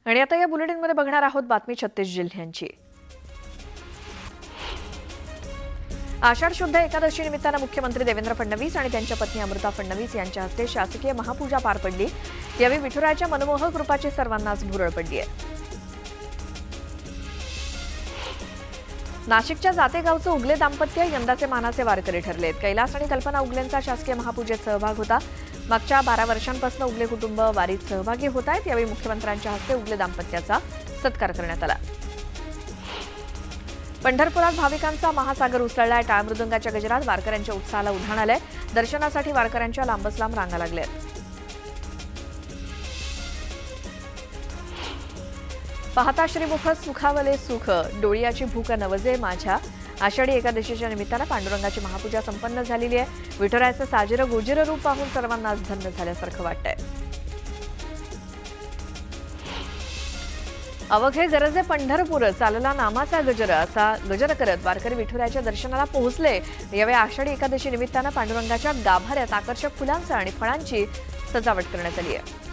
आणि आता या बुलेटिनमध्ये बघणार आहोत बातमी 36 जिल्ह्यांची। आषाढ शुद्ध एकादशी निमित्तानं मुख्यमंत्री देवेंद्र फडणवीस आणि त्यांच्या पत्नी अमृता फडणवीस यांच्या हस्ते शासकीय महापूजा पार पडली। यावेळी विठुरायाच्या मनमोहक रूपाची सर्वांनाच भुरळ पडली आहे। नाशिकच्या जातेगावचं उगले दाम्पत्य यंदाचे मानाचे वारकरी ठरलेत। कैलास आणि कल्पना उगलेंचा शासकीय महापूजेत सहभाग होता। मागच्या 12 वर्षांपासून उगले कुटुंब वारीत सहभागी होत आहेत। यावेळी मुख्यमंत्र्यांच्या हस्ते उगले दाम्पत्याचा सत्कार करण्यात आला। पंढरपुरात भाविकांचा महासागर उसळलाय। टाळ मृदंगाच्या गजरात वारकऱ्यांच्या उत्साहाला उधाण आलंय। दर्शनासाठी वारकऱ्यांच्या लांबच लांब रांगा लागल्यात। पाहता श्रीमुख सुखावले सुख, डोळियाची भूक नवजे माझ्या। आषाढी एकादशीच्या निमित्तानं पांडुरंगाची महापूजा संपन्न झालेली आहे। विठुरायाचं साजेरं गोजिरं रूप पाहून सर्वांनाच धन्य झाल्यासारखं वाटतंय। अवघे गरजे पंढरपूर, चालला नामाचा गजर, असा गजर करत वारकरी विठुरायाच्या दर्शनाला पोहोचले। यावेळी आषाढी एकादशी निमित्तानं पांडुरंगाच्या गाभाऱ्यात आकर्षक फुलांचं आणि फळांची सजावट करण्यात आली आहे।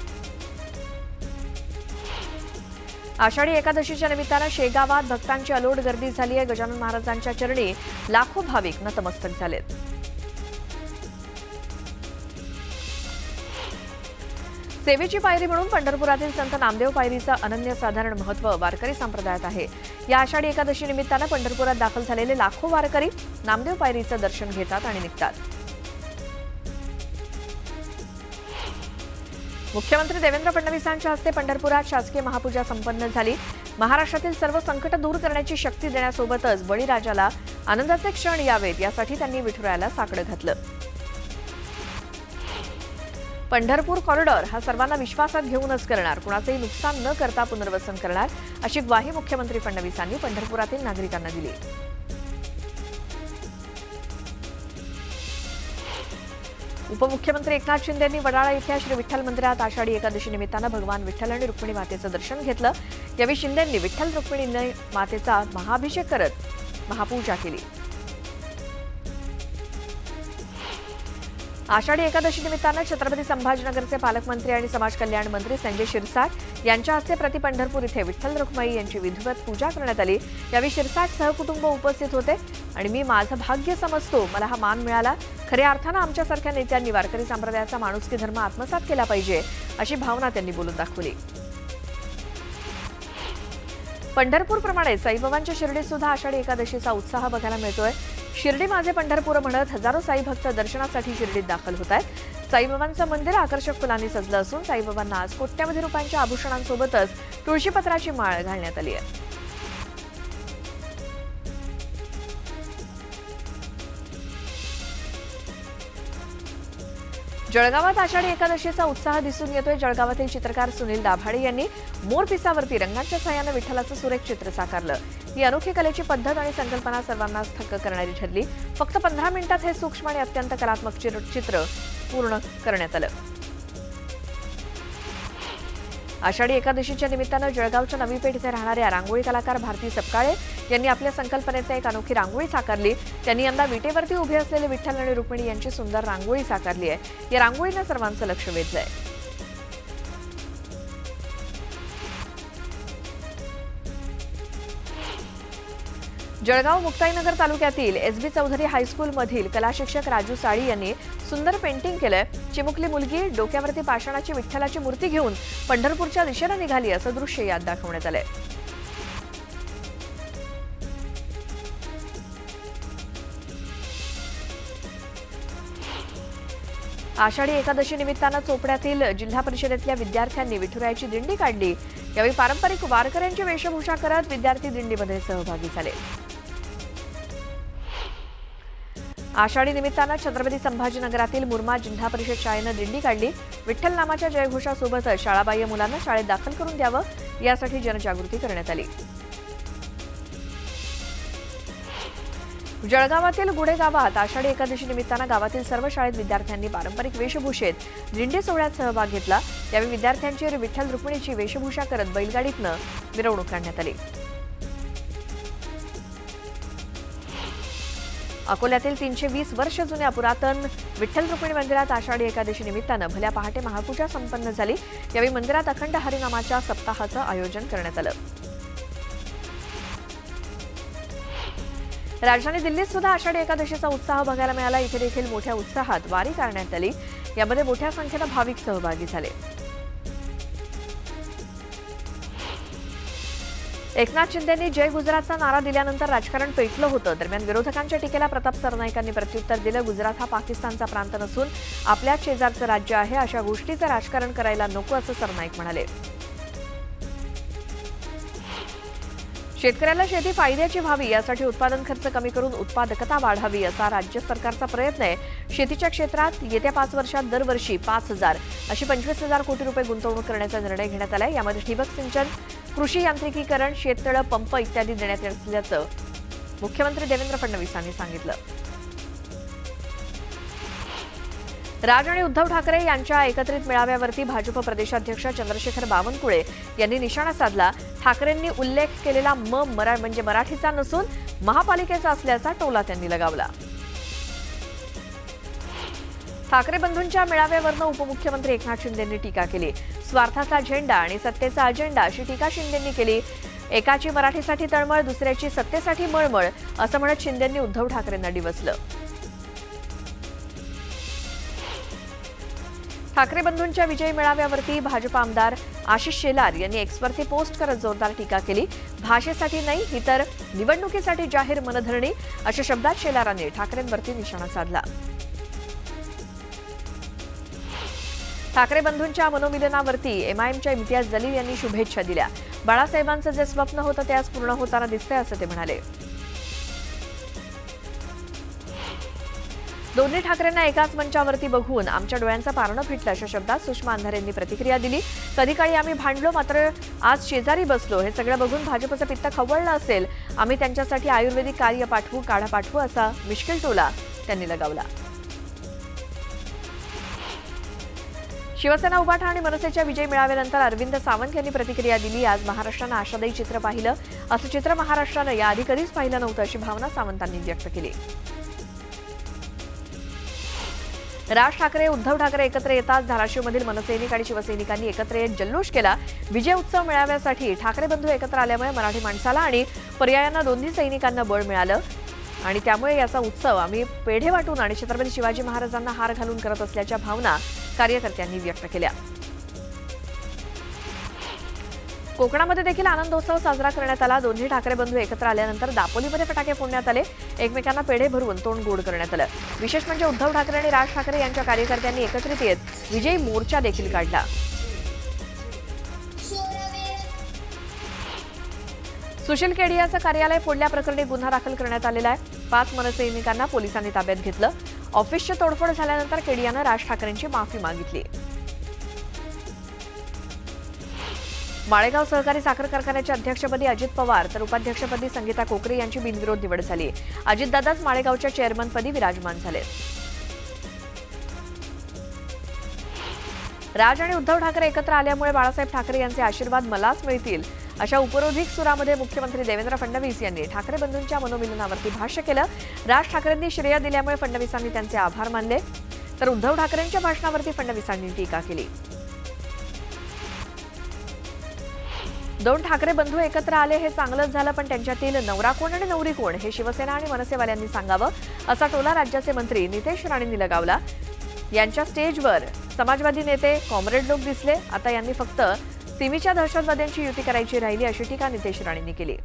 आषाढी एकादशीच्या निमित्तानं शेगावात भक्तांची अलोट गर्दी झाली आहे। गजानन महाराजांच्या चरणी लाखो भाविक नतमस्तक झालेत। सेवेची पायरी म्हणून पंढरपुरातील संत नामदेव पायरीचं अनन्यसाधारण महत्त्व वारकरी संप्रदायात आहे। या आषाढी एकादशी निमित्तानं पंढरपुरात दाखल झालेले लाखो वारकरी नामदेव पायरीचं दर्शन घेतात आणि निघतात। मुख्यमंत्री देवेंद्र फडणवीसांच्या हस्ते पंढरपुरात शासकीय महापूजा संपन्न झाली। महाराष्ट्रातील सर्व संकट दूर करण्याची शक्ती देण्यासोबतच बळीराजाला आनंदाचे क्षण यावेत यासाठी त्यांनी विठुरायाला साकडं घातलं। पंढरपूर कॉरिडॉर हा सर्वांना विश्वासात घेऊनच करणार, कुणाचेही नुकसान न करता पुनर्वसन करणार, अशी ग्वाही मुख्यमंत्री फडणवीसांनी पंढरपुरातील नागरिकांना दिली। उपमुख्यमंत्री एकनाथ शिंदे यांनी वडाळा इथल्या श्री विठ्ठल मंदिरात आषाढी एकादशी निमित्तानं भगवान विठ्ठल आणि रुक्मिणी मातेचं दर्शन घेतलं। यावेळी शिंदेंनी विठ्ठल रुक्मिणी मातेचा महाअभिषेक करत महापूजा केली। आषाढी एकादशी निमित्तानं छत्रपती संभाजीनगरचे पालकमंत्री आणि समाज कल्याण मंत्री संजय शिरसाट यांच्या हस्ते प्रति पंढरपूर इथे विठ्ठल रुक्माई यांची विधिवत पूजा करण्यात आली। यावेळी शिरसाट सहकुटुंब उपस्थित होते आणि मी माझं भाग्य समजतो, मला हा मान मिळाला। खऱ्या अर्थानं आमच्यासारख्या नेत्यांनी वारकरी संप्रदायाचा माणुसकी धर्म आत्मसात केला पाहिजे, अशी भावना त्यांनी बोलून दाखवली। पंढरपूरप्रमाणे साईबाबांच्या शिर्डीत सुद्धा आषाढी एकादशीचा उत्साह बघायला मिळतोय। शिर्डी माझे पंढरपूर म्हणत हजारो साई भक्त दर्शनासाठी शिर्डीत दाखल होत आहेत। साईबाबांचं मंदिर आकर्षक फुलांनी सजलं असून साईबाबांना आज कोट्यावधी रुपयांच्या आभूषणांसोबतच तुळशीपत्राची माळ घालण्यात आली आहे। जळगावात आषाढी एकादशीचा उत्साह दिसून येतोय। जळगावातील चित्रकार सुनील दाभाडे यांनी मोरपिसावरती रंगांच्या साह्यानं विठ्ठलाचं सुरेख चित्र साकारलं। ही अनोखी कलेची पद्धत आणि संकल्पना सर्वांनाच थक्क करणारी ठरली। फक्त 15 मिनिटात हे सूक्ष्म आणि अत्यंत कलात्मक चित्र पूर्ण करण्यात आलं। आषाढी एकादशीच्या निमित्तानं जळगावच्या नवी पेठ इथे राहणाऱ्या रांगोळी कलाकार भारती सपकाळे यांनी आपल्या संकल्पनेत एक अनोखी रांगोळी साकारली। त्यांनी यंदा विटेवरती उभे असलेले विठ्ठल आणि रुक्मिणी यांची सुंदर रांगोळी साकारली आहे। या रांगोळीनं सर्वांचं लक्ष वेधलंय। जळगाव मुक्ताईनगर तालुक्यातील एसबी चौधरी हायस्कूलमधील कला शिक्षक राजू साळी यांनी सुंदर पेंटिंग केलंय। चिमुकली मुलगी डोक्यावरती पाषाणाची विठ्ठलाची मूर्ती घेऊन पंढरपूरच्या दिशेने निघाली असं दृश्य यात दाखवण्यात आलंय। आषाढी एकादशी निमित्तानं चोपड्यातील जिल्हा परिषदेतल्या विद्यार्थ्यांनी विठुरायाची दिंडी काढली। यावेळी पारंपरिक वारकऱ्यांची वेशभूषा करत विद्यार्थी दिंडीमध्ये सहभागी झाले। आषाढी निमित्तानं छत्रपती संभाजीनगरातील मुरमाड जिल्हा परिषद शाळेनं दिंडी काढली। विठ्ठल नामाच्या जयघोषासोबतच शाळाबाह्य मुलांना शाळेत दाखल करून द्यावं यासाठी जनजागृती करण्यात आली। जळगावातील गुढे गावात आषाढी एकादशी निमित्तानं गावातील सर्व शाळेत विद्यार्थ्यांनी पारंपरिक वेशभूषेत दिंडी सोहळ्यात सहभाग घेतला। यावेळी विद्यार्थ्यांची विठ्ठल रुक्मिणीची वेशभूषा करत बैलगाडीतनं मिरवणूक काढण्यात आली। अकोल्यातील 320 वर्ष जुन्या पुरातन विठ्ठल रुक्मिणी मंदिरात आषाढी एकादशी निमित्तानं भल्या पहाटे महापूजा संपन्न झाली। यावेळी मंदिरात अखंड हरिनामाच्या सप्ताहाचं आयोजन करण्यात आलं। राजधानी दिल्लीत सुद्धा आषाढी एकादशीचा उत्साह बघायला मिळाला। इथे देखील मोठ्या उत्साहात वारी करण्यात आली। यामध्ये मोठ्या संख्येनं भाविक सहभागी झाले। एकनाथ शिंदेंनी जय गुजरातचा नारा दिल्यानंतर राजकारण पेटलं होतं। दरम्यान विरोधकांच्या टीकेला प्रताप सरनाईकांनी प्रत्युत्तर दिलं। गुजरात हा पाकिस्तानचा प्रांत नसून आपल्या शेजारचं राज्य आहे। अशा गोष्टीचं राजकारण करायला नको असं सरनाईक म्हणाले। शेतकऱ्याला शेती फायद्याची व्हावी यासाठी उत्पादन खर्च कमी करून उत्पादकता वाढावी असा राज्य सरकारचा प्रयत्न आहे। शेतीच्या क्षेत्रात येत्या 5 वर्षात दरवर्षी 5,000 अशी 25,000 कोटी रुपये गुंतवणूक करण्याचा निर्णय घेण्यात आलाय। यामध्ये ठिबक सिंचन, कृषी यांत्रिकीकरण, शेततळं, पंप इत्यादी देण्यात असल्याचं मुख्यमंत्री देवेंद्र फडणवीस यांनी सांगितलं। राज आणि उद्धव ठाकरे यांच्या एकत्रित मेळाव्यावरती भाजप प्रदेशाध्यक्ष चंद्रशेखर बावनकुळे यांनी निशाणा साधला। ठाकरेंनी उल्लेख केलेला म्हणजे मराठीचा नसून महापालिकेचा असल्याचा टोला त्यांनी लगावला। ठाकरे बंधूंच्या मेळाव्यावरनं उपमुख्यमंत्री एकनाथ शिंदेंनी टीका केली। स्वार्थाचा झेंडा आणि सत्तेचा अजेंडा अशी टीका शिंदेंनी केली। एकाची मराठीसाठी तळमळ, दुसऱ्याची सत्तेसाठी मळमळ असं म्हणत शिंदेंनी उद्धव ठाकरेंना डिवचलं। ठाकरे बंधूंच्या विजयी मेळाव्यावरती भाजप आमदार आशिष शेलार यांनी एक्सवरती पोस्ट करत जोरदार टीका केली। भाषेसाठी नाही ही तर निवडणुकीसाठी जाहीर मनधरणी अशा शब्दात शेलारांनी ठाकरेंवरती निशाणा साधला। ठाकरे बंधूंच्या मनोमिलनावरती एमआयएमच्या इम्तियाज जलील यांनी शुभेच्छा दिल्या। बाळासाहेबांचं जे स्वप्न होतं ते आज पूर्ण होताना दिसतंय असं ते म्हणाले। दोन्ही ठाकरेंना एकाच मंचावरती बघून आमच्या डोळ्यांचं पारणं फिटलं अशा शब्दात सुषमा अंधारेंनी प्रतिक्रिया दिली। कधी काळी आम्ही भांडलो, मात्र आज शेजारी बसलो। हे सगळं बघून भाजपचं पित्त खवळलं असेल। आम्ही त्यांच्यासाठी आयुर्वेदिक कार्य पाठवू, काढा पाठवू असा मिश्किल टोला त्यांनी लगावला। शिवसेना उभाटा आणि मनसेच्या विजय मेळाव्यानंतर अरविंद सावंत यांनी प्रतिक्रिया दिली। आज महाराष्ट्रानं आशादायी चित्र पाहिलं। असं चित्र महाराष्ट्रानं याआधी कधीच पाहिलं नव्हतं अशी भावना सावंतांनी व्यक्त केली। राज ठाकरे, उद्धव ठाकरे एकत्र येताच धाराशिवमधील मनसैनिक आणि शिवसैनिकांनी एकत्र येत जल्लोष केला। विजय उत्सव मेळाव्यासाठी ठाकरे बंधू एकत्र आल्यामुळे मराठी माणसाला आणि पर्यायानं दोन्ही सैनिकांना बळ मिळालं आणि त्यामुळे याचा उत्सव आम्ही पेढे वाटून आणि छत्रपती शिवाजी महाराजांना हार घालून करत असल्याच्या भावना कार्यकर्त्यांनी व्यक्त केल्या। कोकणामध्ये देखील आनंदोत्सव साजरा करण्यात आला। दोन्ही ठाकरे बंधू एकत्र आल्यानंतर दापोलीमध्ये फटाके फोडण्यात आले। एकमेकांना पेढे भरवून तोंड गोड करण्यात आलं। विशेष म्हणजे उद्धव ठाकरे आणि राज ठाकरे यांच्या कार्यकर्त्यांनी एकत्रित येत विजयी मोर्चा देखील काढला। सुशील केडियाचं कार्यालय फोडल्याप्रकरणी गुन्हा दाखल करण्यात आलेला आहे। 5 मनसैनिकांना पोलिसांनी ताब्यात घेतलं। ऑफिसची तोडफोड झाल्यानंतर केडियानं राज ठाकरेंची माफी मागितली। माळेगाव सहकारी साखर कारखान्याच्या अध्यक्षपदी अजित पवार तर उपाध्यक्षपदी संगीता कोकरे यांची बिनविरोध निवड झाली। अजितदादाच माळेगावच्या चेअरमनपदी विराजमान झाले। राज आणि उद्धव ठाकरे एकत्र आल्यामुळे बाळासाहेब ठाकरे यांचे आशीर्वाद मलाच मिळतील अशा उपरोधिक सुरामध्ये मुख्यमंत्री देवेंद्र फडणवीस यांनी ठाकरे बंधूंच्या मनोमिलनावरती भाष्य केलं। राज ठाकरेंनी श्रेय दिल्यामुळे फडणवीसांनी त्यांचे आभार मानले तर उद्धव ठाकरेंच्या भाषणावरती फडणवीसांनी टीका केली। 2 ठाकरे बंधू एकत्र आले हे चांगलंच झालं, पण त्यांच्यातील नवरा कोण आणि नवरी कोण हे शिवसेना आणि मनसेवाल्यांनी सांगावं असा टोला राज्याचे मंत्री नितेश राणेंनी लगावला। यांच्या स्टेजवर समाजवादी नेते, कॉम्रेड लोक दिसले। आता यांनी फक्त सिमीच्या दहशतवाद्यांची युती करायची राहिली अशी टीका नितेश राणेंनी केली।